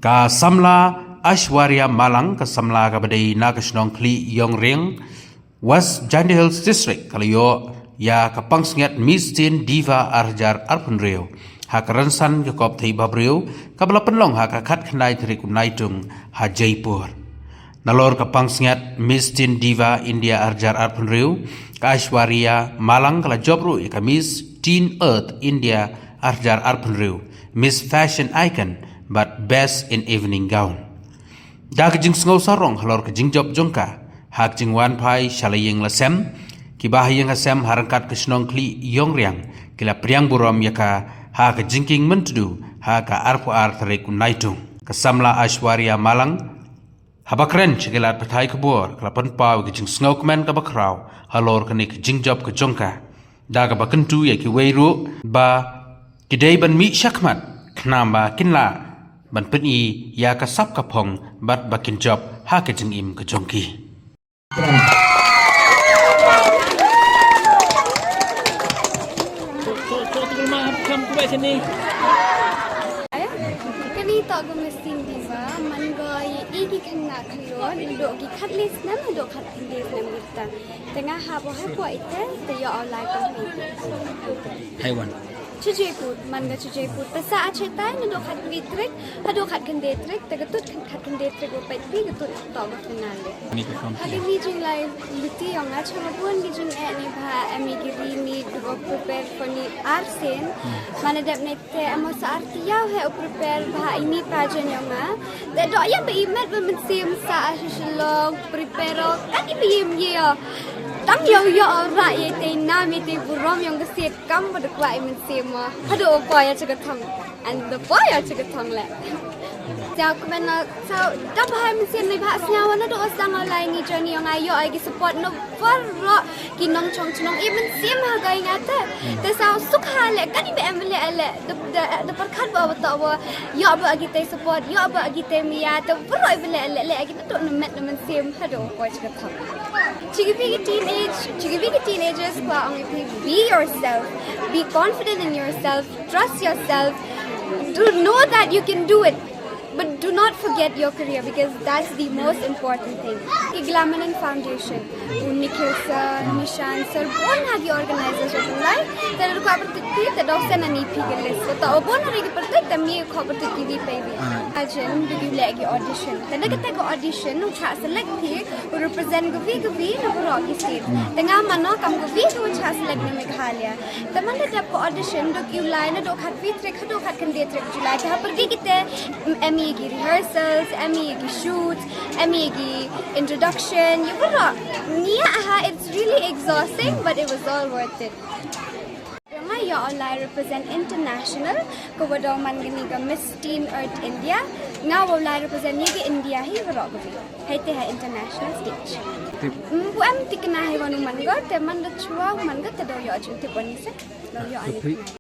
Ka samla Aishwariya Malang ka samla ka badai na ka Shnong kli yong ring West Jandi Hills District kalayo ya ka pangsnget Miss Teen Diva Arjar Arpunreo ha ka ransan ka kop thai babreo ka bala penlong ha ka khat khnai thri ku naitung ha Jaipur nalor ka pangsnget Miss Teen Diva India Arjar Arpunreo ka Aishwariya Malang kala jobru ka Miss Teen Earth India Arjar Arpunreo Miss Fashion Icon but best in evening gown. Dak jing sngo sarong halor ke jing job jongka hak jing wan pai shalaying lasem ki bahayeng hasem harangkat ke Shnong kli yong riang kila priang buram yaka ha ke jingking mentudu ha ka arpu ar tareku naitung kesamla Aishwariya Malang habakren chigelat patai kebor kala penpau ke jing sngo kemen ka bakrau halor ke nik jing job ke jongka daga bakentu ya ki weiru ba kidai ban mi syakmat knamba kinla ban peni ya ka sap ka phong bat bakin job ha ke jing im ke jongki Kali tak go Miss Teen Diva, man goy iki kena klion, dok ki khat list nam dok khat list nam kita. Tengah habo habo ite, te yo online complete. Haiwan. Chujeput, man ga chujeput. Tasa achetai na dok khat vitrik, dok khat kendetrik, te gatut khat kendetrik go pet pi gatut tok finale. Hadi region live luti yang acha mabun region ni bha ami giri ni go prepare for ni arsen. Mana dap nete amo sa artiyaw he prepare bha ini pajan yang de dok ya be imet be mensim sa ashlong prepare kaki be yem ya. Tang yo yo ra ye te na mi te burom yang gesit kam pada kwai mensim. Hado boy ya chaga thang and the boy ya chaga thang le. Jauh kemana sau dah bahaya mesin ni bahas nyawa na doa sang online ni journey yang ayo agi support no farro kinong chong chong even sim harga ingata te sau sukha le kan ibe amle ale de perkhat ba tawa yo ba agi te support yo ba agi te mia te farro ibe le agi to no met no sim hado boy chaga thang Chigi teenagers kwa ang be yourself, be confident in yourself, trust yourself, know that you can do it. But do not forget your career because that's the most important thing. Glamour Foundation, Nikhil sir, Nishan sir, bon hagi organization lai. Tera ko apertiti te doksen ani pigel list. So bon hari ke pertik tami ko apertiti di paybi. Ajen bigi lagi audition. Tena kita ko audition nu cha select thi represent gavi no rock state. Tengah mana kam gavi ko cha select ni Meghalaya. Teman ada ko audition dok you line dok hat vitrek dok hat kan detrek julai. Tha pergi kita Emmy rehearsals, Emmy shoots, Emmy introduction. You know, it's really exhausting, but it was all worth it. Yo online represent international. Ko wadaw man gani ga Miss Teen Earth India. Now online represent ni India hi wadaw gabi. Haite ha international stage. Bu am tikna hi wanu man ga te man da chua man ga te do yo ajun te bani se. Do yo ani.